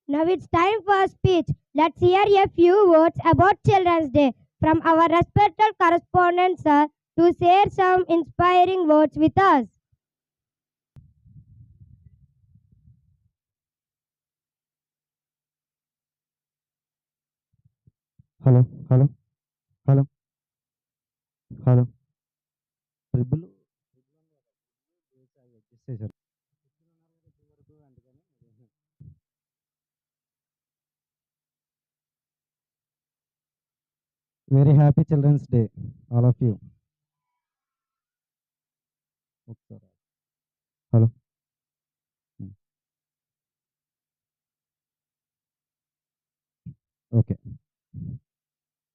Now it's time for speech. Let's hear a few words about Children's Day from our respected correspondent, sir, to share some inspiring words with us. Hello hello hello hello triple చేశారు very happy children's day all of you. ఒకసారి hello okay.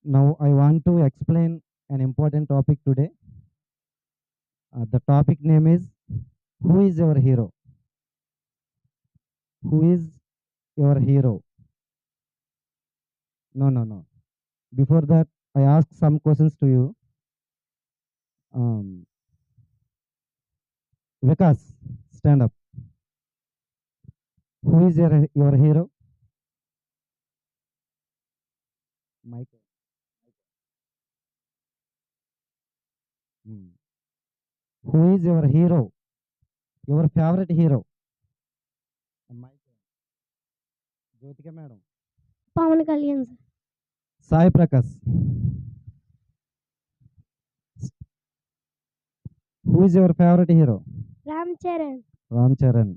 Now I want to explain an important topic today. The topic name is who is your hero? Who is your hero? No. Before that, I ask some questions to you. Vikas, stand up. Who is your hero? Mike. Hmm. Who is your hero? Your favorite hero? Mike. Jyotika madam. Pawan Kalyan, sir. Sai Prakash. Who is your favorite hero? Ram Charan. Ram Charan.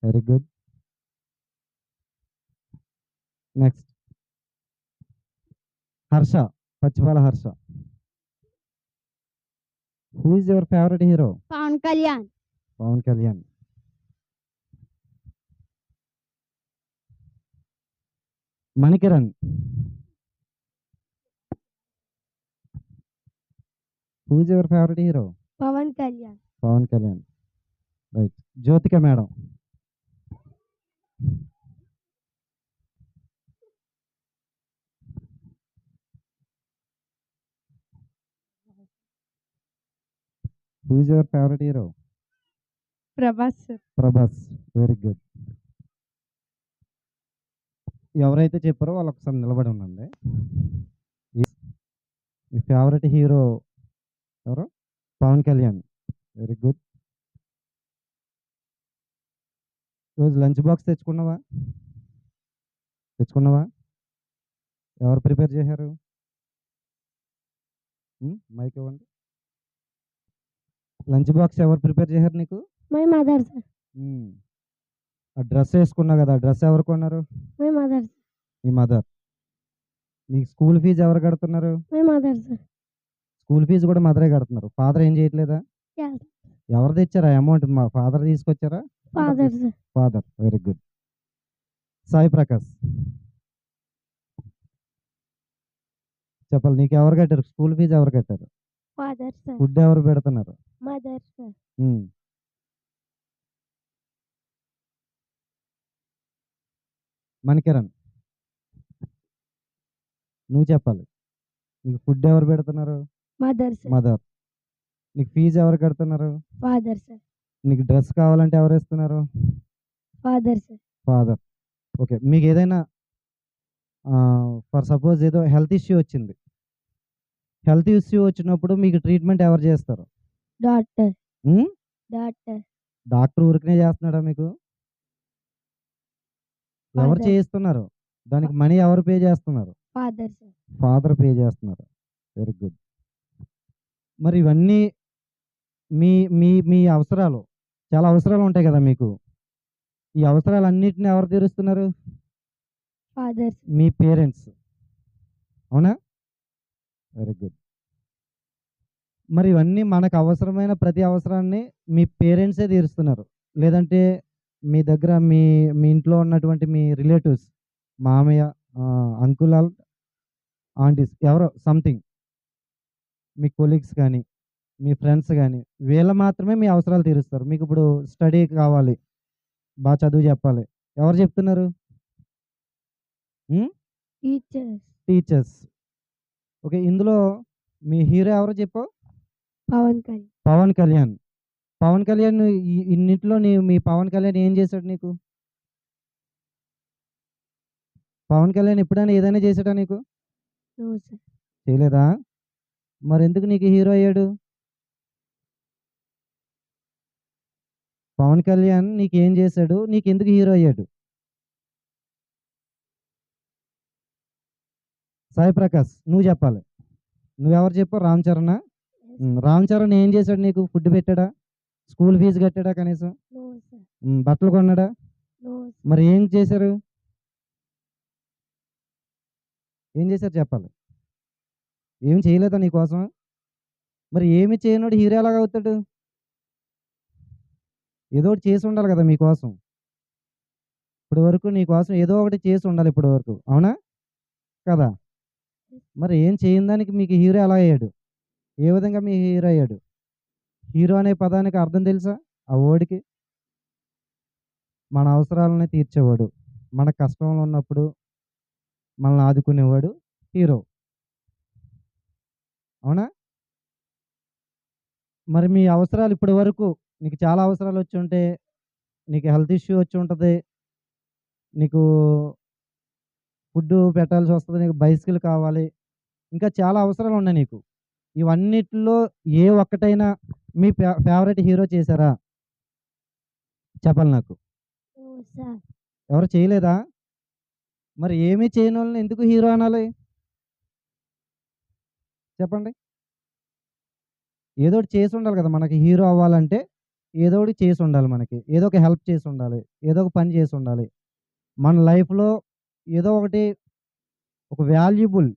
Very good. Next. Harsha. Pachipala Harsha. Who is your favorite hero? Pawan Kalyan. Pawan Kalyan. Manikiran. Who is your favorite hero? Pawan Kalyan. Pawan Kalyan. Right. Jyotika madam. Who is your favorite hero? Prabhas, sir. Prabhas. Very good. ఎవరైతే చెప్పారో వాళ్ళు ఒకసారి నిలబడి ఉండండి. మీ favourite hero ఎవరు? Pawan Kalyan. Very good. రోజు lunch box తెచ్చుకున్నావా? ఎవరు ప్రిపేర్ చేశారు? మైక్ ఇవ్వండి. లంచ్ బాక్స్ ఎవరు ప్రిపేర్ చేశారు నీకు? My mother, sir. ఆ డ్రెస్ వేసుకున్నావు కదా, డ్రెస్ ఎవరు కొన్నారు? My mother, sir. మీ మదర్. నీకు స్కూల్ ఫీజు ఎవరు కడుతున్నారు? My mother, sir. School fee కూడా మదరే కడుతున్నారు. ఫాదర్ ఏం చేయట్లేదా? Yes. ఎవరు తెచ్చారా అమౌంట్? మా ఫాదర్ తీసుకొచ్చారా? Father, sir. Father. Very good. Sai Prakash చెప్పాలి. నీకు ఎవరు కట్టారు స్కూల్ ఫీజు? ఎవరు కట్టారు? Father, sir. ఫుడ్ ఎవరు పెడుతున్నారు? Mother, sir. మణికిరణ్ నువ్వు చెప్పాలి. నీకు ఫుడ్ ఎవరు పెడుతున్నారు? Mother, sir. మదర్. నీకు ఫీజు ఎవరు కడుతున్నారు? Father, sir. నీకు డ్రెస్ కావాలంటే ఎవరు ఇస్తున్నారు? Father, sir. ఫాదర్. ఓకే. మీకు ఏదైనా ఫర్ సపోజ్ ఏదో హెల్త్ ఇష్యూ వచ్చింది. హెల్త్ ఇష్యూ వచ్చినప్పుడు మీకు ట్రీట్మెంట్ ఎవరు చేస్తారు? Daughter. Daughter. డాక్టర్ ఊరికనే చేస్తున్నాడా మీకు? ఎవరు Father. చేయిస్తున్నారు? దానికి మనీ ఎవరు పే చేస్తున్నారు? Father, sir. ఫాదర్ పే చేస్తున్నారు. Very good. మరి ఇవన్నీ మీ మీ మీ అవసరాలు, చాలా అవసరాలు ఉంటాయి కదా మీకు. ఈ అవసరాలన్నిటిని ఎవరు తీరుస్తున్నారు? Father, sir. మీ పేరెంట్స్. అవునా? Very good. మరి ఇవన్నీ మనకు అవసరమైన ప్రతి అవసరాన్ని మీ పేరెంట్సే తీరుస్తున్నారు. లేదంటే మీ దగ్గర మీ మీ ఇంట్లో ఉన్నటువంటి మీ రిలేటివ్స్, మామయ్య, అంకుల్, ఆంటీస్, ఎవరో సంథింగ్, మీ కొలీగ్స్ కానీ మీ ఫ్రెండ్స్ కానీ వీళ్ళు మాత్రమే మీ అవసరాలు తీరుస్తారు. మీకు ఇప్పుడు స్టడీ కావాలి, బాగా చదువు చెప్పాలి, ఎవరు చెప్తున్నారు? Teachers. టీచర్స్. ఓకే. ఇందులో మీ హీరో ఎవరో చెప్పావు? Pawan Kalyan. పవన్ కళ్యాణ్. పవన్ కళ్యాణ్ ఇన్నింటిలో మీ పవన్ కళ్యాణ్ ఏం చేశాడు నీకు? పవన్ కళ్యాణ్ ఎప్పుడైనా ఏదైనా చేసాడా నీకు? No sir. చేయలేదా? మరెందుకు నీకు హీరో అయ్యాడు? పవన్ కళ్యాణ్ నీకేం చేశాడు? నీకెందుకు హీరో అయ్యాడు? సాయి ప్రకాష్ నువ్వు చెప్పాలి. నువ్వెవరు చెప్పు? రామ్ చరణా? రామ్ చరణ్ ఏం చేశాడు నీకు? ఫుడ్ పెట్టాడా? స్కూల్ ఫీజు కట్టాడా కనీసం? No sir. బట్టలు కొన్నాడా? నో. మరి ఏం చేశారు? ఏం చేశారు చెప్పాలి. ఏం చేయలేదా నీకోసం? మరి ఏమి చేయనోడు హీరో ఎలాగ అవుతాడు? ఏదో ఒకటి చేసి ఉండాలి కదా మీకోసం. ఇప్పటి వరకు నీకోసం ఏదో ఒకటి చేసి ఉండాలి ఇప్పటి వరకు, అవునా కదా? మరి ఏం చేయని దానికి మీకు హీరో ఎలా అయ్యాడు? ఏ విధంగా మీ హీరో అయ్యాడు? హీరో అనే పదానికి అర్థం తెలుసా? ఆ వర్డ్‌కి మన అవసరాలను తీర్చేవాడు, మన కష్టంలో ఉన్నప్పుడు మనల్ని ఆదుకునేవాడు హీరో. అవునా? మరి మీ అవసరాలు ఇప్పటి వరకు నీకు చాలా అవసరాలు వచ్చి ఉంటే, నీకు హెల్త్ ఇష్యూ వచ్చి ఉంటది. నీకు ఫుడ్డు పెట్టాల్సి వస్తది. నీకు బైసికల్ కావాలి. ఇంకా చాలా అవసరాలు ఉన్నాయి నీకు. ఇవన్నిట్లో ఏ ఒక్కటైనా మీ ఫేవరెట్ హీరో చేశారా? చెప్పాలి నాకు. No sir. ఎవరు చేయలేదా? మరి ఏమీ చేయనోళ్ళని ఎందుకు హీరో అనాలి? చెప్పండి. ఏదో ఒకటి చేసి ఉండాలి కదా! మనకి హీరో అవ్వాలంటే ఏదో ఒకటి చేసి ఉండాలి మనకి. ఏదో ఒక హెల్ప్ చేసి ఉండాలి. ఏదో ఒక పని చేసి ఉండాలి. మన లైఫ్‌లో ఏదో ఒకటి ఒక వాల్యుబుల్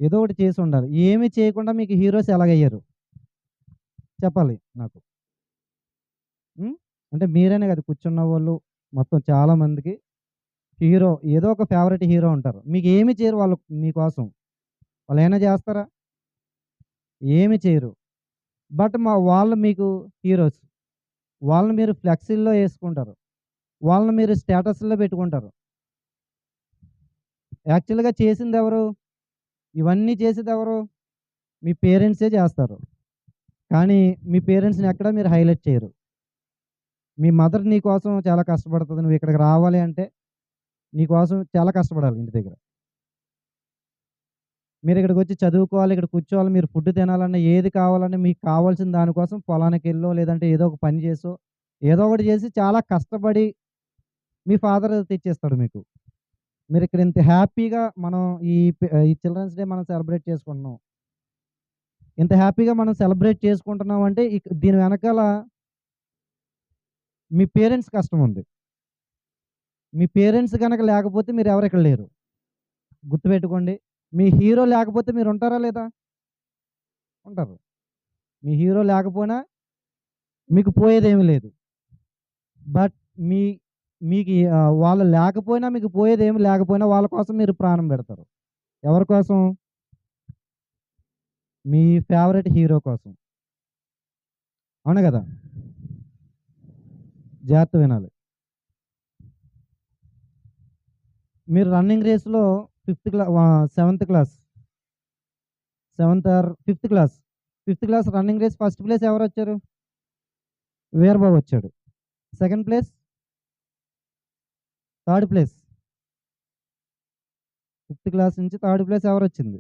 ఏదో ఒకటి చేసి ఉండాలి. ఏమి చేయకుండా మీకు హీరోస్ ఎలాగయ్యారు? చెప్పాలి నాకు. అంటే మీరనే కాదు కూర్చున్న వాళ్ళు మొత్తం చాలా మందికి హీరో ఏదో ఒక ఫేవరెట్ హీరో ఉంటారు. మీకు ఏమి చేయరు వాళ్ళు మీకోసం. వాళ్ళు ఏమైనా చేస్తారా? ఏమి చేయరు. బట్ వాళ్ళు మీకు హీరోస్. వాళ్ళని మీరు ఫ్లెక్సీల్లో యేసుకుంటారు. వాళ్ళని మీరు స్టేటస్‌లో పెట్టుకుంటారు. యాక్చువల్‌గా చేసిందెవరు? ఇవన్నీ చేసేదెవరు? మీ పేరెంట్సే చేస్తారు. కానీ మీ పేరెంట్స్‌ని ఎక్కడ మీరు హైలైట్ చేయరు. మీ మదర్ నీ కోసం చాలా కష్టపడుతది. నువ్వు ఇక్కడికి రావాలి అంటే నీ కోసం చాలా కష్టపడాలి ఇంటి దగ్గర. మీరు ఇక్కడికొచ్చి చదువుకోవాలి, ఇక్కడ కూర్చోవాలి, మీరు ఫుడ్ తినాలన్నా, ఏది కావాలన్నా మీకు కావాల్సిన దానికోసం పొలానికెళ్ళో, లేదంటే ఏదో ఒక పని చేసో, ఏదో ఒకటి చేసి చాలా కష్టపడి మీ ఫాదర్ తెచ్చిస్తాడు మీకు. మీరిక్కడ ఇంత హ్యాపీగా మనం ఈ చిల్డ్రన్స్ డే మనం సెలబ్రేట్ చేసుకుంటున్నాం. ఇంత హ్యాపీగా మనం సెలబ్రేట్ చేసుకుంటున్నాం అంటే దీని వెనకాల మీ పేరెంట్స్ కష్టం ఉంది. మీ పేరెంట్స్ గనక లేకపోతే మీరెవరు ఇక్కడ లేరు. గుర్తుపెట్టుకోండి. మీ హీరో లేకపోతే మీరుంటారా లేదా? ఉంటారు. మీ హీరో లేకపోయినా మీకు పోయేదేమీ లేదు. బట్ మీ మీకు వాళ్ళు లేకపోయినా మీకు పోయేదేమి లేకపోయినా వాళ్ళ కోసం మీరు ప్రాణం పెడతారు. ఎవరి కోసం? మీ ఫేవరెట్ హీరో కోసం. అవునా గదా! జాగ్రత్తగా వినాలి. మీరు రన్నింగ్ రేస్‌లో seventh class, fifth class running race first place ఎవరొచ్చారు? వీరబాబు వచ్చాడు. Second place, third place. Fifth class నుంచి థర్డ్ ప్లేస్ ఎవరొచ్చింది?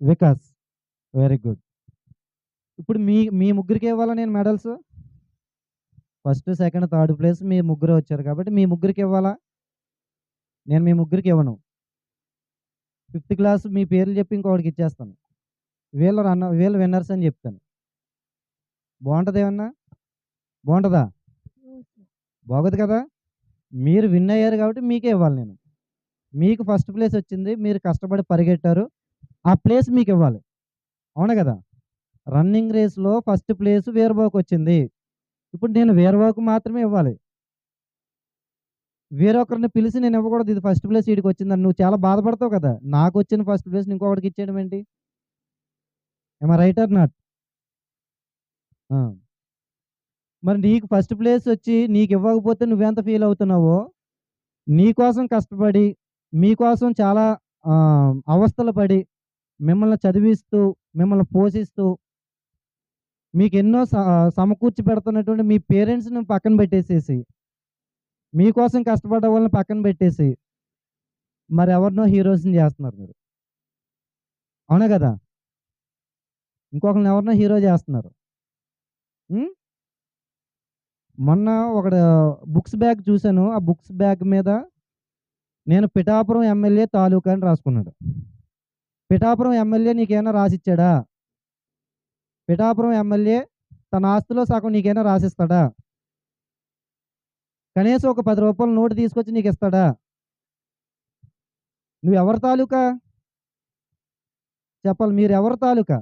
వికాస్. Very good. ఇప్పుడు మీ మీ ముగ్గురికే ఇవ్వాలా నేను medals? First, second, third place మీ ముగ్గురే వచ్చారు కాబట్టి మీ ముగ్గురికి ఇవ్వాలా? నేను మీ ముగ్గురికి ఇవ్వను. ఫిఫ్త్ క్లాస్ మీ పేర్లు చెప్పి ఇంకొకడికి ఇచ్చేస్తాను. వీళ్ళు విన్నర్స్ అని చెప్తాను. బావుంటదేమన్నా? బావుంటదా? No sir. బాగోదు కదా! మీరు విన్ అయ్యారు కాబట్టి మీకే ఇవ్వాలి నేను. మీకు ఫస్ట్ ప్లేస్ వచ్చింది. మీరు కష్టపడి పరిగెట్టారు. ఆ ప్లేస్ మీకివ్వాలి. అవునా గదా! రన్నింగ్ రేస్‌లో ఫస్ట్ ప్లేస్ వీరబాబుకొచ్చింది. ఇప్పుడు నేను వీరబాబుకి మాత్రమే ఇవ్వాలి. వేరొకరిని పిలిసి నేను ఇవ్వకూడదు. ఇది ఫస్ట్ ప్లేస్ ఈడికొచ్చిందని. నువ్వు చాలా బాధపడతావు కదా! నాకొచ్చిన ఫస్ట్ ప్లేస్‌ని ఇంకొకడికి ఇచ్చేయడం ఏంటి? Am I right are not? ఆ! మరి నీకు ఫస్ట్ ప్లేస్ వచ్చి నీకివ్వకపోతే నువ్వెంత ఫీల్ అవుతున్నావో, నీ కోసం కష్టపడి, మీకోసం చాలా అవస్థలు పడి, మిమ్మల్ని చదివిస్తూ, మిమ్మల్ని పోషిస్తూ మీకెన్నో సమకూర్చి పెడుతున్నటువంటి మీ పేరెంట్స్‌ని పక్కన పెట్టేసేసి, మీకోసం కష్టపడ్డ వాళ్ళని పక్కన పెట్టేసి, మరెవరినో హీరోస్‌ని జేస్తున్నారు మీరు. అవునా గదా! ఇంకొకళ్ళని ఎవరినో హీరో జేస్తున్నారు. హ్మ్. మొన్న ఒకడు బుక్స్ బ్యాగ్ చూసాను. ఆ బుక్స్ బ్యాగ్ మీద నేను పిఠాపురం ఎమ్మెల్యే తాలూకా అని రాసుకున్నాడు. పిఠాపురం ఎమ్మెల్యే నీకేమైనా రాసిచ్చాడా? పిఠాపురం ఎమ్మెల్యే తన ఆస్తిలో సగం నీకేమైనా రాసిస్తాడా? కనీసం ఒక రూ. 10 నోటు తీసుకొచ్చి నీకిస్తాడా? నువ్వెవరి తాలూకా? చెప్పాలి. మీరెవరి తాలూకా?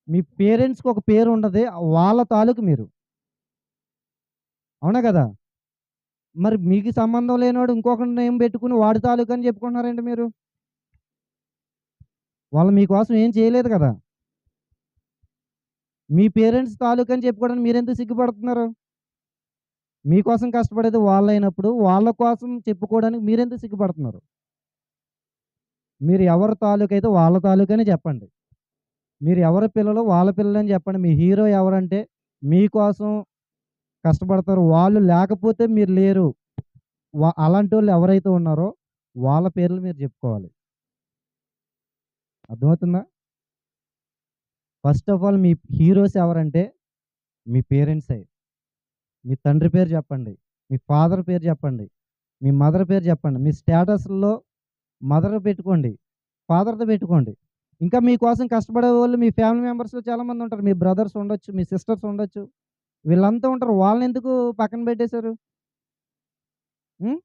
మీ పేరెంట్స్‌కి ఒక పేరుంటది. వాళ్ళ తాలూకు మీరు. అవునా గదా! మరి మీకు సంబంధం లేనోడు ఇంకొకడి నేమ్ పెట్టుకొని వాడి తాలూకా అని చెప్పుకుంటున్నారేంటి మీరు? వాళ్ళు మీకోసం ఏం చేయలేదు కదా! మీ పేరెంట్స్ తాలూకా అని చెప్పుకోవడానికి మీరెందుకు సిగ్గుపడుతున్నారు? మీకోసం కష్టపడేది వాళ్ళైనప్పుడు, వాళ్ళ కోసం చెప్పుకోవడానికి మీరెందుకు సిగ్గుపడుతున్నారు? మీరు ఎవరి తాలూకైతే వాళ్ళ తాలూకనే చెప్పండి. మీరు ఎవరి పిల్లలు వాళ్ళ పిల్లలని చెప్పండి. మీ హీరో ఎవరంటే మీకోసం కష్టపడతారు. వాళ్ళు లేకపోతే మీరు లేరు. అలాంటోళ్ళు ఎవరైతే ఉన్నారో వాళ్ళ పేర్లు మీరు చెప్పుకోవాలి. అర్థమవుతుందా? First of all me heroes ఎవరంటే మీ పేరెంట్సే. మీ తండ్రి పేరు చెప్పండి. మీ ఫాదర్ పేరు చెప్పండి. మీ మదర్ పేరు చెప్పండి. మీ స్టేటస్‌ల్లో మదర్ పెట్టుకోండి. ఫాదర్‌ది పెట్టుకోండి. ఇంకా మీకోసం కష్టపడేవాళ్ళు మీ ఫ్యామిలీ మెంబర్స్‌లో చాలామంది ఉంటారు. మీ బ్రదర్స్ ఉండొచ్చు, మీ సిస్టర్స్ ఉండొచ్చు. వీళ్ళంతా ఉంటారు. వాళ్ళనెందుకు పక్కన పెట్టేశారు? హ్మ్.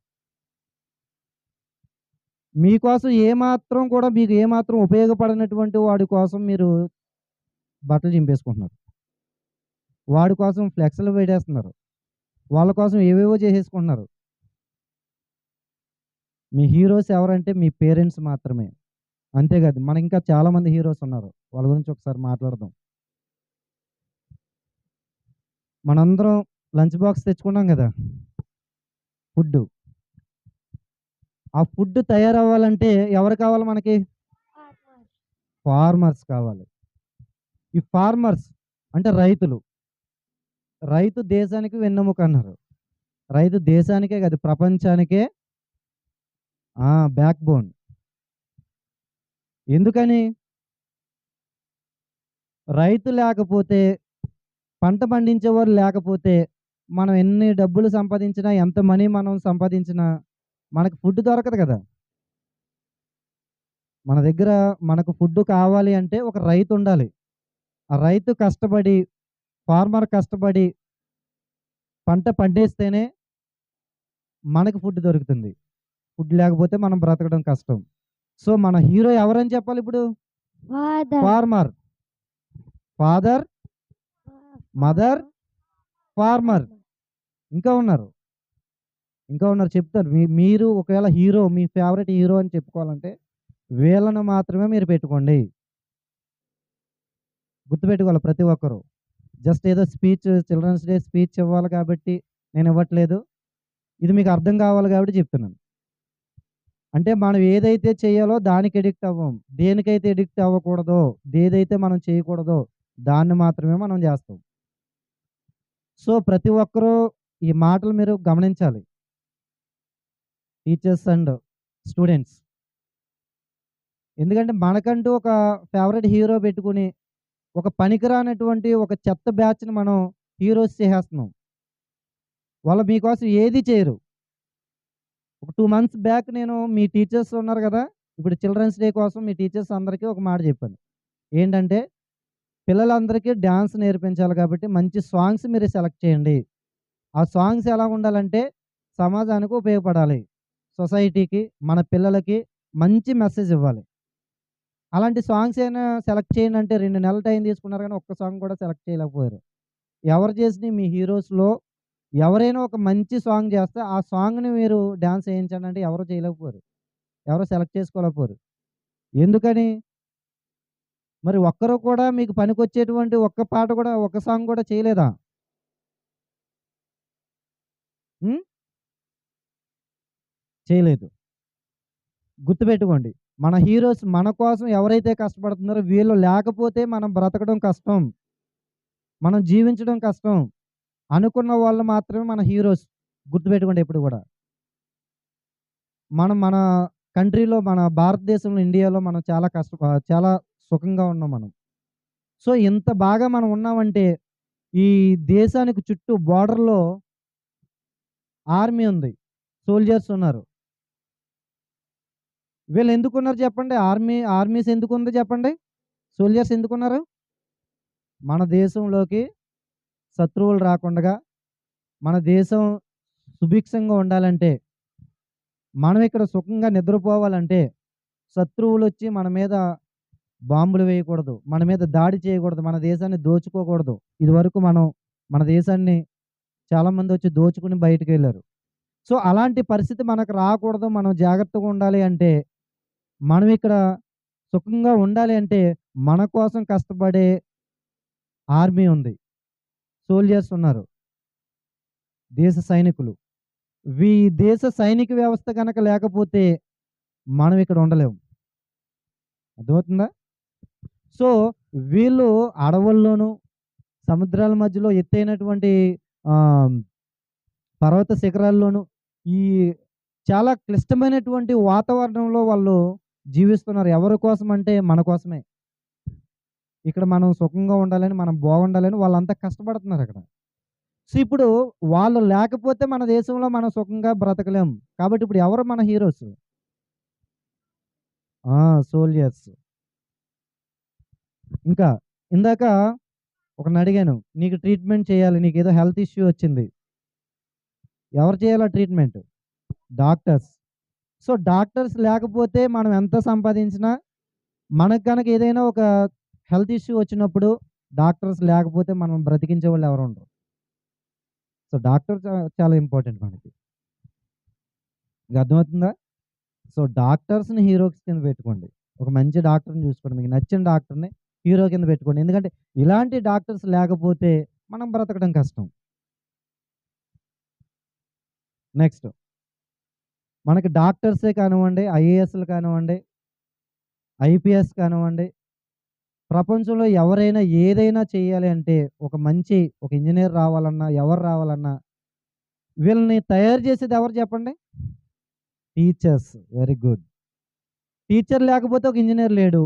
మీకోసం ఏమాత్రం కూడా మీకు ఏమాత్రం ఉపయోగపడనటువంటి వాడి కోసం మీరు బట్టలు చింపేసుకుంటున్నారు. వాడి కోసం ఫ్లెక్స్‌లు పెట్టేస్తున్నారు. వాళ్ళ కోసం ఏవేవో చేసేసుకుంటున్నారు. మీ హీరోస్ ఎవరంటే మీ పేరెంట్స్ మాత్రమే. అంతేకాదు మనకింకా చాలా మంది హీరోస్ ఉన్నారు. వాళ్ళ గురించి ఒకసారి మాట్లాడదాం. మనందరం లంచ్ బాక్స్ తెచ్చుకున్నాం గదా! ఫుడ్డు. ఆ ఫుడ్ తయారవ్వాలంటే ఎవరు కావాలి మనకి? ఫార్మర్స్ కావాలి. ఈ ఫార్మర్స్ అంటే రైతులు. రైతు దేశానికి వెన్నెముక అన్నారు. రైతు దేశానికే కాదు ప్రపంచానికే బ్యాక్ బోన్. ఎందుకని? రైతు లేకపోతే, పంట పండించేవారు లేకపోతే, మనం ఎన్ని డబ్బులు సంపాదించినా, ఎంత మనీ మనం సంపాదించినా, మనకు ఫుడ్ దొరకదు కదా! మన దగ్గర మనకు ఫుడ్ కావాలి అంటే ఒక రైతుండాలి. ఆ రైతు కష్టపడి, ఫార్మర్ కష్టపడి పంట పండిస్తేనే మనకు ఫుడ్ దొరుకుతుంది. ఫుడ్ లేకపోతే మనం బ్రతకడం కష్టం. సో, మన హీరో ఎవరని చెప్పాలిప్పుడు? Father. Farmer. Father, mother, farmer. ఇంకా ఉన్నారు. ఇంకా ఉన్నారు చెప్తాను. మీరు ఒకవేళ హీరో మీ ఫేవరెట్ హీరో అని చెప్పుకోవాలంటే వీళ్ళని మాత్రమే మీరు పెట్టుకోండి. గుర్తుపెట్టుకోవాలి ప్రతి ఒక్కరు. జస్ట్ ఏదో చిల్డ్రన్స్ డే స్పీచ్ ఇవ్వాలి కాబట్టి నేను ఇవ్వట్లేదు. ఇది మీకు అర్థం కావాలి కాబట్టి చెప్తున్నాను. అంటే మనం ఏదైతే చేయాలో దానికి అడిక్ట్ అవ్వం. దేనికైతే అడిక్ట్ అవ్వకూడదో, ఏదైతే మనం చేయకూడదో దాన్ని మాత్రమే మనం చేస్తాం. సో, ప్రతి ఒక్కరూ ఈ మాటలు మీరు గమనించాలి. Teachers and students. ఎందుకంటే మనకంటూ ఒక ఫేవరెట్ హీరో పెట్టుకొని, ఒక పనికిరానటువంటి ఒక చెత్త బ్యాచ్‌ని మనం హీరోస్ చేసేస్తున్నాం. వాళ్ళు మీకోసం ఏది చేయరు. ఒక 2 మంత్స్ బ్యాక్ నేను మీ టీచర్స్ ఉన్నారు గదా! ఇప్పుడు చిల్డ్రన్స్ డే కోసం మీ టీచర్స్ అందరికీ ఒక మాట చెప్పాను. ఏంటంటే, పిల్లలందరికీ డాన్స్ నేర్పించాలి కాబట్టి మంచి సాంగ్స్ మీరు సెలెక్ట్ చేయండి. ఆ సాంగ్స్ ఎలా ఉండాలంటే, సమాజానికి ఉపయోగపడాలి. సొసైటీకి, మన పిల్లలకి మంచి మెసేజ్ ఇవ్వాలి. అలాంటి సాంగ్స్ అయినా సెలెక్ట్ చేయండి అంటే 2 నెలలు టైం తీసుకున్నారు గానీ ఒక్క సాంగ్ కూడా సెలెక్ట్ చేయలేకపోయారు. ఎవరు చేసినయి మీ హీరోస్‌లో ఎవరైనా ఒక మంచి సాంగ్ చేస్తే ఆ సాంగ్‌ని మీరు డాన్స్ ఏయించండి అంటే ఎవరు చేయలేకపోయారు. ఎవరు సెలెక్ట్ చేసుకోలేకపోయారు. ఎందుకని? మరి ఒక్కరు కూడా మీకు పనికొచ్చేటువంటి ఒక్క పాట కూడా ఒక్క సాంగ్ కూడా చేయలేదా? హ్మ్. చేయలేదు. గుర్తుపెట్టుకోండి. మన హీరోస్ మన కోసం ఎవరైతే కష్టపడుతున్నారో వీళ్ళు లేకపోతే మనం బ్రతకడం కష్టం. మనం జీవించడం కష్టం. అనుకున్న వాళ్ళు మాత్రమే మన హీరోస్. గుర్తుపెట్టుకోండి ఎప్పుడు గూడా. మనం మన కంట్రీలో, మన భారతదేశంలో, ఇండియాలో మనం చాలా సుఖంగా ఉన్నాం మనం. సో, ఇంత బాగా మనం ఉన్నామంటే, ఈ దేశానికి చుట్టూ బోర్డర్‌లో ఆర్మీ ఉంది. సోల్జర్స్ ఉన్నారు. వీళ్ళెందుకున్నారు చెప్పండి? ఆర్మీస్ ఎందుకుంది చెప్పండి? సోల్జర్స్ ఎందుకున్నారు? మన దేశంలోకి శత్రువులు రాకుండగా, మన దేశం సుభిక్షంగా ఉండాలంటే, మనం ఇక్కడ సుఖంగా నిద్రపోవాలంటే, శత్రువులొచ్చి మన మీద బాంబులు వేయకూడదు. మన మీద దాడి చేయకూడదు. మన దేశాన్ని దోచుకోకూడదు. ఇదివరకు మన దేశాన్ని చాలామందొచ్చి దోచుకొని బయటికెళ్లారు. సో, అలాంటి పరిస్థితి మనకు రాకూడదు. మనం జాగ్రత్తగా ఉండాలి అంటే, మనం ఇక్కడ సుఖంగా ఉండాలి అంటే, మన కోసం కష్టపడే ఆర్మీ ఉంది. సోల్జర్స్ ఉన్నారు. దేశ సైనికులు. దేశ సైనిక వ్యవస్థ గనక లేకపోతే, మనం ఇక్కడ ఉండలేము. అర్థమవుతుందా? సో, వీళ్ళు అడవుల్లోనూ, సముద్రాల మధ్యలో ఎత్తైనటువంటి ఆహ్, పర్వత శిఖరాల్లోనూ, ఈ చాలా క్లిష్టమైనటువంటి వాతావరణంలో వాళ్ళు జీవిస్తున్నారు. ఎవరి కోసం అంటే మన కోసమే. ఇక్కడ మనం సుఖంగా ఉండాలని, మనం బాగుండాలని వాళ్ళంతా కష్టపడుతున్నారక్కడ. సో, ఇప్పుడు వాళ్ళు లేకపోతే మన దేశంలో మనం సుఖంగా బ్రతకలేం. కాబట్టి ఇప్పుడు ఎవరు మన హీరోస్? ఆ! సోల్జర్స్. ఇంకా ఇందాక ఒకడినడిగాను. నీకు ట్రీట్మెంట్ చేయాలి. నీకేదో హెల్త్ ఇష్యూ వచ్చింది. ఎవరు చేయాలి ఆ ట్రీట్మెంట్? డాక్టర్స్. సో, డాక్టర్స్ లేకపోతే మనం ఎంత సంపాదించినా, మనకు గనక ఏదైనా ఒక హెల్త్ ఇష్యూ వచ్చినప్పుడు డాక్టర్స్ లేకపోతే మనం బ్రతికించేవాళ్ళు ఎవరు ఉండరు. సో, డాక్టర్ చాలా ఇంపార్టెంట్ మనకి. మీకు అర్థమవుతుందా? సో, డాక్టర్స్‌ని హీరోస్ కింద పెట్టుకోండి. ఒక మంచి డాక్టర్‌ని చూసుకోండి. మీకు నచ్చిన డాక్టర్‌ని హీరో కింద పెట్టుకోండి. ఎందుకంటే ఇలాంటి డాక్టర్స్ లేకపోతే మనం బ్రతకడం కష్టం. నెక్స్ట్ మనకి డాక్టర్సే కానివ్వండి, ఐఏఎస్‌లు కానివ్వండి, ఐపీఎస్ కానివ్వండి, ప్రపంచంలో ఎవరైనా ఏదైనా చేయాలి అంటే ఒక ఇంజినీర్ రావాలన్నా, ఎవరు రావాలన్నా వీళ్ళని తయారు చేసేది ఎవరు చెప్పండి? టీచర్స్. Very good. టీచర్ లేకపోతే ఒక ఇంజినీర్ లేడు.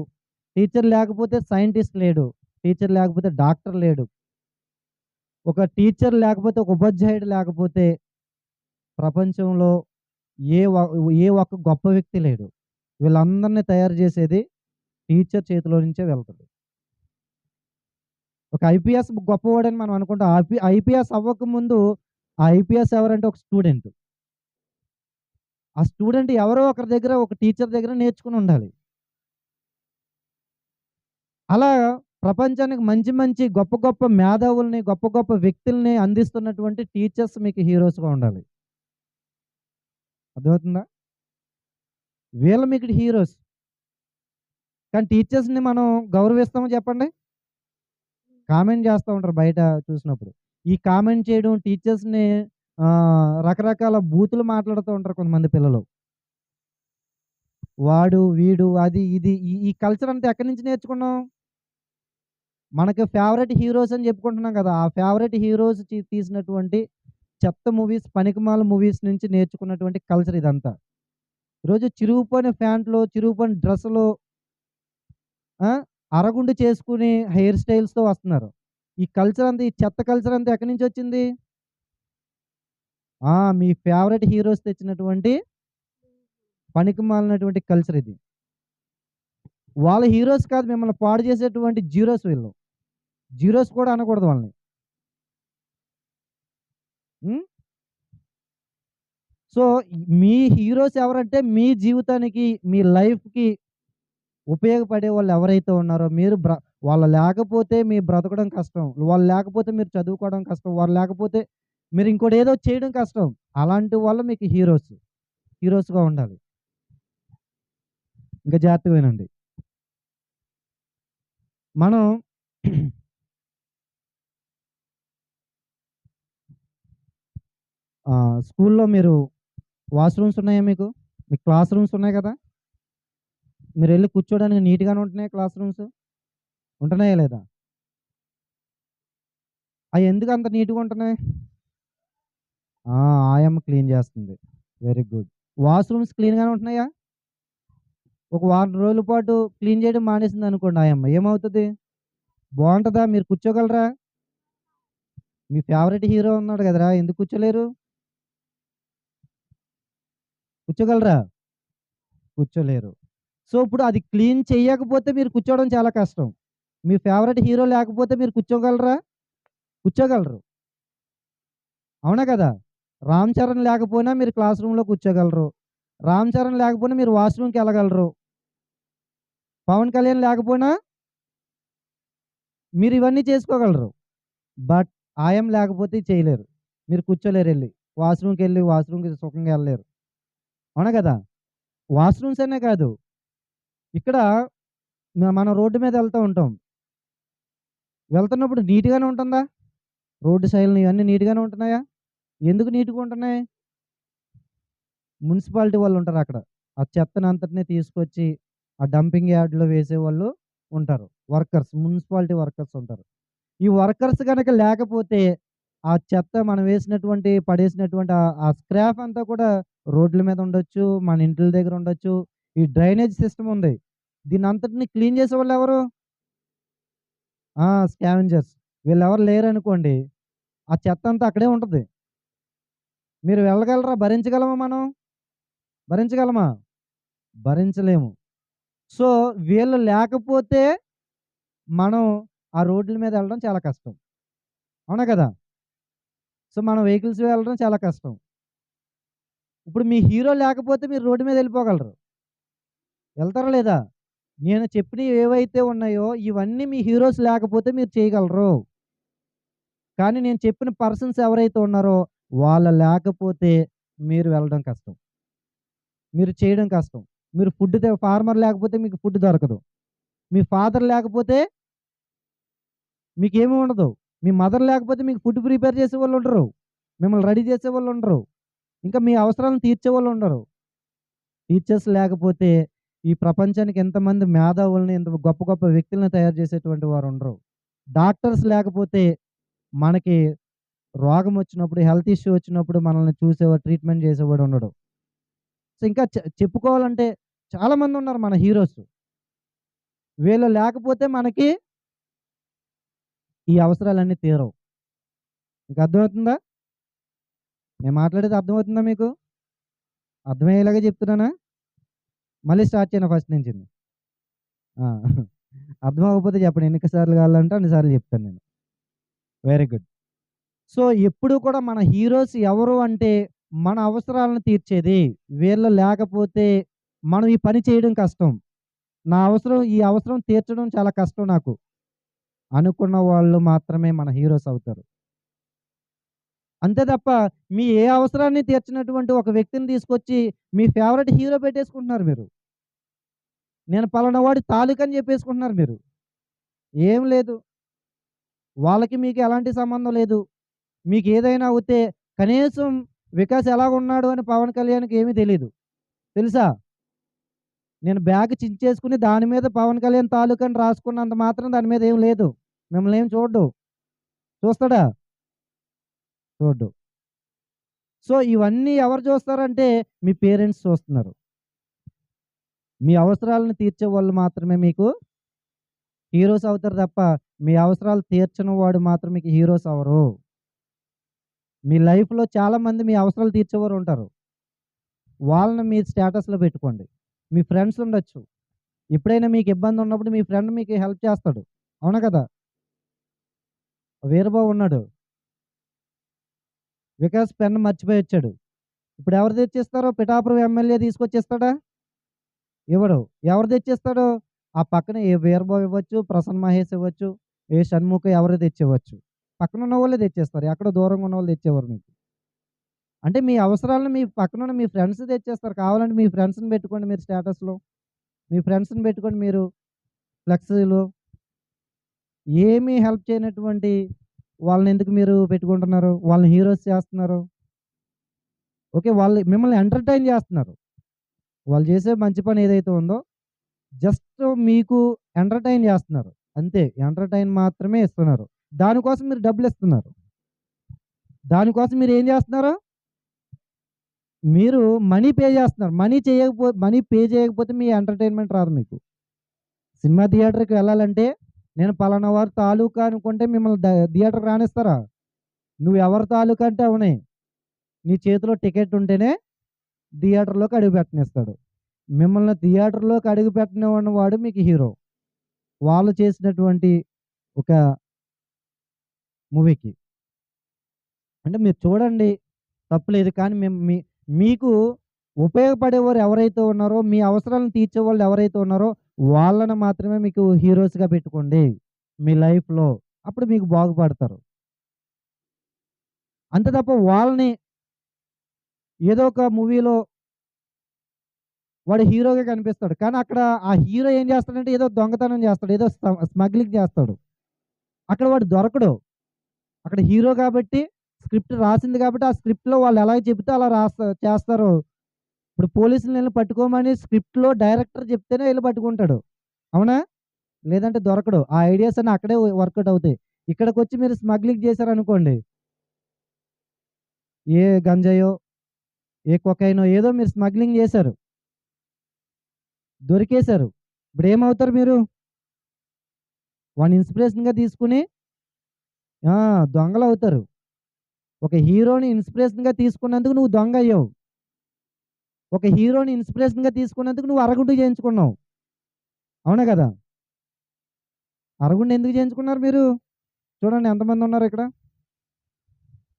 టీచర్ లేకపోతే సైంటిస్ట్ లేడు. టీచర్ లేకపోతే డాక్టర్ లేడు. ఒక టీచర్ లేకపోతే, ఒక ఉపాధ్యాయుడు లేకపోతే ప్రపంచంలో ఏ ఒ ఏ ఒక్క గొప్ప వ్యక్తి లేడు. వీళ్ళందరిని తయారు చేసేది టీచర్ చేతిలో నుంచే వెళ్తది. ఒక ఐపీఎస్ గొప్పవాడని మనం అనుకుంటాం. ఐపీఎస్ అవ్వకముందు ఆ ఐపీఎస్ ఎవరంటే ఒక స్టూడెంట్. ఆ స్టూడెంట్ ఎవరో ఒకరి దగ్గర, ఒక టీచర్ దగ్గర నేర్చుకొని ఉండాలి. అలా ప్రపంచానికి మంచి మంచి గొప్ప గొప్ప మేధావుల్ని, గొప్ప గొప్ప వ్యక్తుల్ని అందిస్తున్నటువంటి టీచర్స్ మీకు హీరోస్‌గా ఉండాలి. అర్థమవుతుందా? వీళ్ళు మీకు హీరోస్. కానీ టీచర్స్‌ని మనం గౌరవిస్తామా చెప్పండి? కామెంట్ చేస్తా ఉంటారు బయట చూసినప్పుడు. ఈ కామెంట్ చేయడం టీచర్స్‌ని రకరకాల బూతులు మాట్లాడుతూ ఉంటారు కొంతమంది పిల్లలు. వాడు, వీడు, అది, ఇది ఈ కల్చర్ అంతా ఎక్కడి నుంచి నేర్చుకున్నాం? మనకి ఫేవరెట్ హీరోస్ అని చెప్పుకుంటున్నాం కదా! ఆ ఫేవరెట్ హీరోస్ తీసినటువంటి చెత్త మూవీస్, పనికిమాల మూవీస్ నుంచి నేర్చుకున్నటువంటి కల్చర్ ఇదంతా. ఈరోజు చిరిగిపోయిన ప్యాంట్లు, చిరిగిపోయిన డ్రెస్సులు, ఆ! అరగుండు చేసుకొని హెయిర్ స్టైల్స్‌తో వస్తున్నారు. ఈ కల్చర్ అంతా, ఈ చెత్త కల్చర్ అంతా ఎక్కడి నుంచొచ్చింది? మీ ఫేవరెట్ హీరోస్ తెచ్చినటువంటి పనికిమాలినటువంటి కల్చర్ ఇది. వాళ్ళ హీరోస్ కాదు, మిమ్మల్ని పాడు చేసేటువంటి జీరోస్ వీళ్ళు. జీరోస్ కూడా అనకూడదు వాళ్ళని. హ్మ్. సో, మీ హీరోస్ ఎవరంటే మీ జీవితానికి, మీ లైఫ్‌కి ఉపయోగపడే వాళ్ళు ఎవరైతే ఉన్నారో వాళ్ళు లేకపోతే మీరు బ్రతకడం కష్టం. వాళ్ళు లేకపోతే మీరు చదువుకోవడం కష్టం. వాళ్ళు లేకపోతే మీరు ఇంకోటి ఏదో చేయడం కష్టం. అలాంటి వాళ్ళు మీకు హీరోస్. హీరోస్‌గా ఉండాలి. ఇంకా జాగ్రత్తగా వినండి. మనం స్కూల్‌లో మీరు వాష్‌రూమ్స్ ఉన్నాయా మీకు? మీకు క్లాస్ రూమ్స్ ఉన్నాయి కదా! మీరెళ్లి కూర్చోవడానికి నీట్‌గానే ఉంటున్నాయా క్లాస్ రూమ్స్? ఉంటున్నాయా లేదా? అవి ఎందుకు అంత నీట్‌గా ఉంటున్నాయి? ఆ! ఆయమ్మ క్లీన్ చేస్తుంది. Very good. వాష్‌రూమ్స్ క్లీన్‌గానే ఉంటున్నాయా? ఒక వారం రోజుల పాటు క్లీన్ చేయడం మానేసిందనుకోండి ఆయమ్మ ఏమవుతది? బావుంటదా? మీరు కూర్చోగలరా? మీ ఫేవరెట్ హీరో ఉన్నాడు కదరా! ఎందుకు కూర్చోలేరు? కూర్చోగలరా? కూర్చోలేరు. సో, ఇప్పుడు అది క్లీన్ చెయ్యకపోతే మీరు కూర్చోవడం చాలా కష్టం. మీ ఫేవరెట్ హీరో లేకపోతే మీరు కూర్చోగలరా? కూర్చోగలరు. అవునా కదా! 'రామ్ చరణ్' లేకపోయినా మీరు క్లాస్ రూమ్‌లో కూర్చోగలరు. 'రామ్ చరణ్' లేకపోయినా మీరు వాష్‌రూమ్‌కెళ్ళగలరు. 'పవన్ కళ్యాణ్' లేకపోయినా మీరు ఇవన్నీ చేసుకోగలరు. బట్ ఆయమ్మ లేకపోతే ఇది చేయలేరు. మీరు కూర్చోలేరెళ్లి. వాష్‌రూమ్‌కి సుఖంగా ఎళ్ళలేరు. అవునా కదా! వాష్‌రూమ్స్ అనే కాదు. ఇక్కడ మనం రోడ్డు మీద ఎళ్తా ఉంటాం. వెళ్తున్నప్పుడు నీట్‌గానే ఉంటుందా? రోడ్డు సైడ్‌లు ఇవన్నీ నీట్‌గానే ఉంటున్నాయా? ఎందుకు నీట్‌గా ఉంటున్నాయి? మున్సిపాలిటీ వాళ్ళుంటారక్కడ. ఆ చెత్తనంతటిని తీసుకొచ్చి ఆ డంపింగ్ యార్డ్‌లో వేసేవాళ్ళు ఉంటారు. మున్సిపాలిటీ వర్కర్స్ ఉంటారు. ఈ వర్కర్స్ గనక లేకపోతే ఆ చెత్త మనం పడేసినటువంటి ఆ స్క్రాప్ అంతా కూడా రోడ్ల మీద ఉండొచ్చు. మన ఇంట్ల దగ్గర ఉండొచ్చు. ఈ డ్రైనేజ్ సిస్టమ్ ఉంది. దీన్నంతటిని క్లీన్ చేసేవాళ్ళెవరు? స్కావెంజర్స్. వీళ్ళెవరు లేరనుకోండి, ఆ చెత్తంతా అక్కడే ఉంటది. మీరు వెళ్ళగలరా? భరించగలమా మనం? భరించగలమా? భరించలేము. సో, వీళ్ళు లేకపోతే మనం ఆ రోడ్ల మీద ఎళ్ళడం చాలా కష్టం. అవునా కదా! సో, మనం వెహికల్స్‌లో వెళ్ళడం చాలా కష్టం. ఇప్పుడు మీ హీరో లేకపోతే మీరు రోడ్డు మీద ఎళ్ళిపోగలరు. వెళ్తారా లేదా? నేను చెప్పినవి ఏవైతే ఉన్నాయో ఇవన్నీ మీ హీరోస్ లేకపోతే మీరు చేయగలరు. కానీ నేను చెప్పిన పర్సన్స్ ఎవరైతే ఉన్నారో వాళ్ళు లేకపోతే మీరు వెళ్ళడం కష్టం. మీరు చేయడం కష్టం. మీరు ఫార్మర్ లేకపోతే మీకు ఫుడ్ దొరకదు. మీ ఫాదర్ లేకపోతే మీకేమి ఉండదు. మీ మదర్ లేకపోతే మీకు ఫుడ్ ప్రిపేర్ చేసేవాళ్ళుండరు. మిమ్మల్ని రెడీ చేసేవాళ్ళుండరు. ఇంకా మీ అవసరాలను తీర్చేవాళ్ళుండరు. టీచర్స్ లేకపోతే ఈ ప్రపంచానికి ఎంతమంది మేధావుల్ని, ఇంత గొప్ప గొప్ప వ్యక్తుల్ని తయారు చేసేటువంటి వారుండరు. డాక్టర్స్ లేకపోతే మనకి రోగమొచ్చినప్పుడు, హెల్త్ ఇష్యూ వచ్చినప్పుడు మనల్ని ట్రీట్మెంట్ చేసేవాడుండడు. సో, ఇంకా చెప్పుకోవాలంటే చాలా మందున్నారు మన హీరోస్. వీళ్ళు లేకపోతే మనకి ఈ అవసరాలన్నీ తీరవు. మీకు అర్థమవుతుందా? నేను మాట్లాడేది అర్థమవుతుందా మీకు? అర్థమయ్యేలాగా చెప్తున్నానా? మళ్ళీ స్టార్ట్ చేయనా ఫస్ట్ నుంచిని? ఆ! అర్థం అవ్వకపోతే చెప్పండి. ఎన్ని సార్లు కావాలంటే అన్ని సార్లు చెప్తాను నేను. Very good. సో, ఎప్పుడు కూడా మన హీరోస్ ఎవరు అంటే మన అవసరాలను తీర్చేది. వీళ్ళు లేకపోతే మనం ఈ పని చేయడం కష్టం. ఈ అవసరం తీర్చడం చాలా కష్టం నాకు. అనుకున్న వాళ్ళు మాత్రమే మన హీరోస్ అవుతారు. అంతే తప్ప మీ ఏ అవసరాన్ని తీర్చినటువంటి ఒక వ్యక్తిని తీసుకొచ్చి మీ ఫేవరెట్ హీరో పెట్టేసుకుంటున్నారు మీరు. నేను పలానా వాడి తాలూకని చెప్పేసుకుంటున్నారు మీరు. ఏం లేదు. వాళ్ళకి మీకు ఎలాంటి సంబంధం లేదు. మీకేదైనా అవుతే కనీసం వికాస్ ఎలాగున్నాడు అని పవన్ కళ్యాణ్‌కి ఏమీ తెలీదు. తెలుసా? నేను బ్యాగ్ చించేసుకొని దాని మీద పవన్ కళ్యాణ్ తాలూకా అని రాసుకున్నంత మాత్రం దాని మీద ఏం లేదు. మిమ్మల్ని ఏం చూడడు. చూస్తాడా? చూడడు. సో, ఇవన్నీ ఎవరు చూస్తారంటే మీ పేరెంట్స్ చూస్తున్నారు. మీ అవసరాలను తీర్చేవాళ్ళు మాత్రమే మీకు హీరోస్ అవుతారు తప్ప, మీ అవసరాలు తీర్చని వాడు మాత్రం మీకు హీరోస్ అవ్వరు. మీ లైఫ్‌లో చాలామంది మీ అవసరాలు తీర్చేవారుంటారు. వాళ్ళని మీ స్టేటస్‌లో పెట్టుకోండి. మీ ఫ్రెండ్స్ ఉండొచ్చు. ఎప్పుడైనా మీకు ఇబ్బందున్నప్పుడు మీ ఫ్రెండ్ మీకు హెల్ప్ చేస్తాడు. అవునా కదా! వీరబాబు ఉన్నాడు. వికాస్ పెన్ మర్చిపోయొచ్చాడు. ఇప్పుడు ఎవరు తెచ్చిస్తారో పిఠాపురం ఎమ్మెల్యే తీసుకొచ్చిస్తాడా? ఇవ్వడు. ఎవరు తెచ్చిస్తాడు? ఆ పక్కన ఏ వీరబాబు ఇవ్వచ్చు, ప్రసన్న మహేష్ ఇవ్వచ్చు, ఏ షణ్ముఖ ఎవరో తెచ్చివ్వచ్చు. పక్కనున్న వాళ్ళే తెచ్చేస్తారు. ఎక్కడో దూరంగా ఉన్నవాళ్ళు తెచ్చేవారు మీకు. అంటే మీ అవసరాలను మీ పక్కనున్న మీ ఫ్రెండ్స్ తెచ్చేస్తారు. కావాలంటే మీ ఫ్రెండ్స్‌ని పెట్టుకోండి మీరు స్టేటస్‌లో. మీ ఫ్రెండ్స్‌ని పెట్టుకొని మీరు ఫ్లెక్సీలు ఏమీ హెల్ప్ చేయనటువంటి వాళ్ళనెందుకు మీరు పెట్టుకుంటున్నారు? వాళ్ళని హీరోస్ చేస్తున్నారు. ఓకే. వాళ్ళు మిమ్మల్ని ఎంటర్‌టైన్ చేస్తున్నారు. వాళ్ళు చేసే మంచి పని ఏదైతే ఉందో జస్ట్ మీకు ఎంటర్‌టైన్ చేస్తున్నారు. అంతే. ఎంటర్‌టైన్ మాత్రమే ఇస్తున్నారు. దానికోసం మీరు డబ్బులిస్తున్నారు. దానికోసం మీరేం జేస్తున్నారు? మీరు మనీ పే జేస్తున్నారు. మనీ పే చేయకపోతే మీ ఎంటర్‌టైన్‌మెంట్ రాదు మీకు. సినిమా థియేటర్‌కి వెళ్ళాలంటే, నేను పలానా వారి తాలూకా అనుకుంటే మిమ్మల్ని థియేటర్‌కి రానిస్తారా? నువ్వు ఎవరి తాలూకా అంటే అవని. నీ చేతిలో టికెట్ ఉంటేనే థియేటర్‌లోకి అడుగు పెట్టనిస్తాడు. మిమ్మల్ని థియేటర్‌లోకి అడుగు పెట్టనివ్వని మీకు హీరో. వాళ్ళు చేసినటువంటి ఒక మూవీకి. అంటే మీరు చూడండి తప్పులేదు. కానీ మీకు ఉపయోగపడేవారు ఎవరైతే ఉన్నారో, మీ అవసరాలను తీర్చేవాళ్ళు ఎవరైతే ఉన్నారో, వాళ్ళని మాత్రమే మీకు హీరోస్‌గా పెట్టుకోండి మీ లైఫ్‌లో. అప్పుడు మీకు బాగుపడతారు. అంతే తప్ప వాళ్ళని ఏదో ఒక మూవీలో వాడు హీరోగా కనిపిస్తాడు. కానీ అక్కడ ఆ హీరో ఏం చేస్తాడంటే ఏదో దొంగతనం చేస్తాడు. ఏదో స్మగ్లింగ్ చేస్తాడు. అక్కడ వాడు దొరకడు. అక్కడ హీరో కాబట్టి స్క్రిప్ట్ రాసింది కాబట్టి ఆ స్క్రిప్ట్‌లో వాళ్ళు ఎలా చెబితే అలా చేస్తారు. ఇప్పుడు పోలీసుల్ని ఎళ్లి పట్టుకోమని స్క్రిప్ట్‌లో డైరెక్టర్ చెప్తేనే ఎళ్లి పట్టుకుంటాడు. అవునా? లేదంటే దొరకడు. ఆ ఐడియాస్ అన్నీ అక్కడే వర్కౌట్ అవుతాయి. ఇక్కడికొచ్చి మీరు స్మగ్లింగ్ చేశారనుకోండి. ఏ గంజాయో, ఏ కొకైనో ఏదో మీరు స్మగ్లింగ్ చేశారు. దొరికేశారు. ఇప్పుడేమవుతారు మీరు? వాడిని ఇన్‌స్పిరేషన్‌గా తీసుకొని ఆ! దొంగలవుతారు. ఒక హీరోని ఇన్‌స్పిరేషన్‌గా తీసుకున్నందుకు నువ్వు దొంగయ్యావు. ఒక హీరోని ఇన్‌స్పిరేషన్‌గా తీసుకున్నందుకు నువ్వు అరగుండు చేయించుకున్నావు. అవునా గదా! అరగుండు ఎందుకు చేయించుకున్నారు మీరు? చూడండి ఎంతమందున్నారిక్కడ.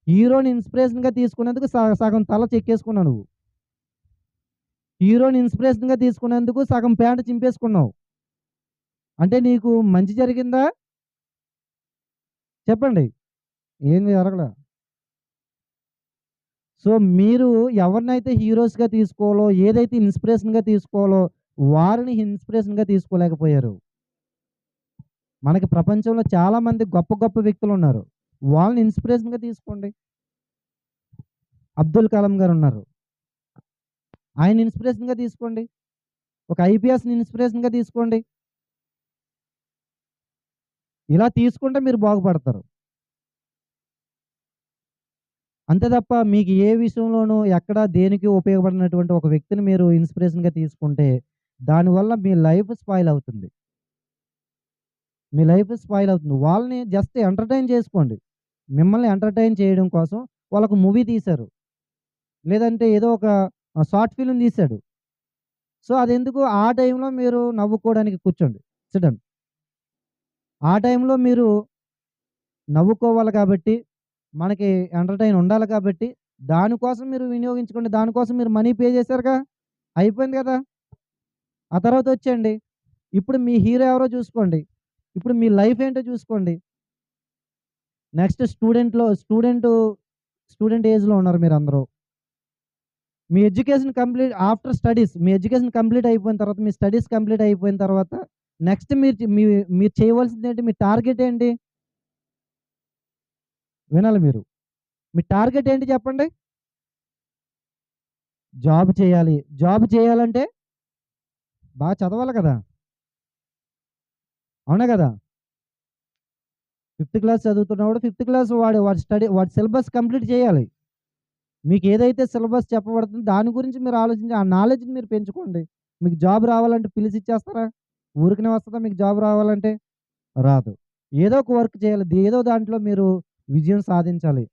హీరోని ఇన్‌స్పిరేషన్‌గా తీసుకున్నందుకు సగం తల చెక్కేసుకున్నావు నువ్వు. హీరోని ఇన్‌స్పిరేషన్‌గా తీసుకున్నందుకు సగం ప్యాంట్ చింపేసుకున్నావు. అంటే నీకు మంచి జరిగిందా? చెప్పండి. ఏమి జరగలా. సో, మీరు ఎవరినైతే హీరోస్‌గా తీసుకోవాలో, ఏదైతే ఇన్‌స్పిరేషన్‌గా తీసుకోవాలో, వారిని ఇన్‌స్పిరేషన్‌గా తీసుకోలేకపోయారు. మనకి ప్రపంచంలో చాలా మంది గొప్ప గొప్ప వ్యక్తులున్నారు. వాళ్ళని ఇన్‌స్పిరేషన్‌గా తీసుకోండి. అబ్దుల్ కలాం గారున్నారు. ఆయన ఇన్‌స్పిరేషన్‌గా తీసుకోండి. ఒక ఐపీఎస్‌ని ఇన్‌స్పిరేషన్‌గా తీసుకోండి. ఇలా తీసుకుంటే మీరు బాగుపడతారు. అంతే తప్ప మీకు ఏ విషయంలోనూ ఎక్కడ దేనికి ఉపయోగపడినటువంటి ఒక వ్యక్తిని మీరు ఇన్‌స్పిరేషన్‌గా తీసుకుంటే, దానివల్ల మీ లైఫ్ స్పాయిల్ అవుతుంది. మీ లైఫ్ స్పాయిల్ అవుతుంది. వాళ్ళని జస్ట్ ఎంటర్‌టైన్ చేసుకోండి. మిమ్మల్ని ఎంటర్‌టైన్ చేయడం కోసం వాళ్ళొక మూవీ తీశారు. లేదంటే ఏదో ఒక షార్ట్ ఫిల్మ్ తీశాడు. సో, అదెందుకు ఆ టైంలో మీరు నవ్వుకోవడానికి కూర్చోండి. SIT down. ఆ టైంలో మీరు నవ్వుకోవాలి కాబట్టి, మనకి ఎంటర్‌టైన్ ఉండాలి కాబట్టి, దానికోసం మీరు వినియోగించుకోండి. దానికోసం మీరు మనీ పే చేశారుగా. అయిపోయింది గదా! ఆ తర్వాతొచ్చేయండి. ఇప్పుడు మీ హీరో ఎవరో చూసుకోండి. ఇప్పుడు మీ లైఫ్ ఏంటో చూసుకోండి. నెక్స్ట్ స్టూడెంట్ ఏజ్‌లో ఉన్నారు మీరందరూ. మీ ఎడ్యుకేషన్ కంప్లీట్ అయిపోయిన తర్వాత, మీ స్టడీస్ కంప్లీట్ అయిపోయిన తర్వాత, నెక్స్ట్ మీరు చేయవలసిందేంటి? మీ టార్గెట్ ఏంటి? వినాలి మీరు. మీ టార్గెట్ ఏంటి చెప్పండి? జాబ్ చేయాలి. జాబ్ చేయాలంటే బాగా చదవాలి కదా! అవునా గదా! ఫిఫ్త్ క్లాస్ చదువుతున్నవాడు ఫిఫ్త్ క్లాస్ వాడి సిలబస్ కంప్లీట్ చేయాలి. మీకేదైతే సిలబస్ చెప్పబడుతుందో దాని గురించి మీరు ఆలోచించి ఆ నాలెడ్జ్‌ని మీరు పెంచుకోండి. మీకు జాబ్ రావాలంటే పిలిచిచ్చేస్తారా? ఊరికనే వస్తదా మీకు జాబ్ రావాలంటే? రాదు. ఏదో ఒక వర్క్ చేయాలి. ఏదో దాంట్లో మీరు విజయం సాధించాలి.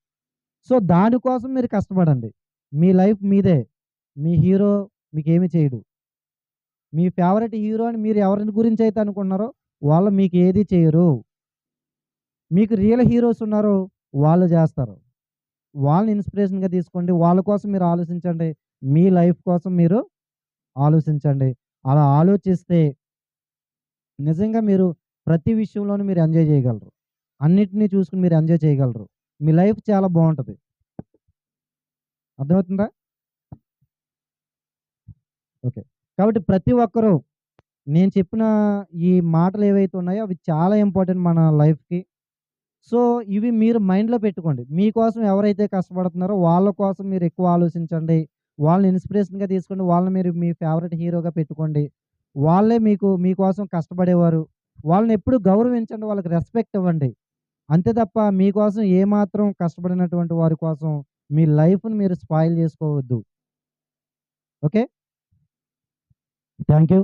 సో, దానికోసం మీరు కష్టపడండి. మీ లైఫ్ మీదే. మీ హీరో మీకేమి చేయడు. మీ ఫేవరెట్ హీరో అని మీరు ఎవరి గురించైతే అనుకుంటున్నారో వాళ్ళు మీకేది చేయరు. మీకు రియల్ హీరోస్ ఉన్నారో వాళ్ళు జేస్తారు. వాళ్ళని ఇన్‌స్పిరేషన్‌గా తీసుకోండి. వాళ్ళ కోసం మీరు ఆలోచించండి. మీ లైఫ్ కోసం మీరు ఆలోచించండి. అలా ఆలోచిస్తే నిజంగా మీరు ప్రతి విషయంలోనూ మీరు ఎంజాయ్ చేయగలరు. అన్నిటిని చూసుకొని మీరు ఎంజాయ్ చేయగలరు. మీ లైఫ్ చాలా బావుంటది. అర్థమవుతుందా? ఓకే. కాబట్టి ప్రతి ఒక్కరు నేను చెప్పిన ఈ మాటలు ఏవైతే ఉన్నాయో అవి చాలా ఇంపార్టెంట్ మన లైఫ్‌కి. సో, ఇవి మీరు మైండ్‌లో పెట్టుకోండి. మీకోసం ఎవరైతే కష్టపడుతున్నారో వాళ్ళ కోసం మీరు ఎక్కువ ఆలోచించండి. వాళ్ళని ఇన్‌స్పిరేషన్‌గా తీసుకోండి. వాళ్ళని మీరు మీ ఫేవరెట్ హీరోగా పెట్టుకోండి. వాళ్ళే మీకోసం కష్టపడేవారు. వాళ్ళని ఎప్పుడు గౌరవించండి. వాళ్ళకి రెస్పెక్ట్ ఇవ్వండి. అంతే తప్ప మీకోసం ఏమాత్రం కష్టపడినటువంటి వారి కోసం మీ లైఫ్‌ని మీరు స్పాయిల్ చేసుకోవద్దు. Okay. Thank you.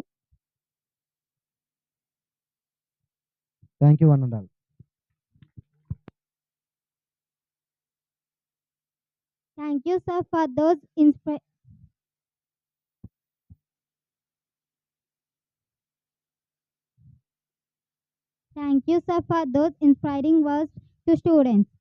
Thank you one and all. Thank you, sir, for those Thank you, sir, for those inspiring words to students.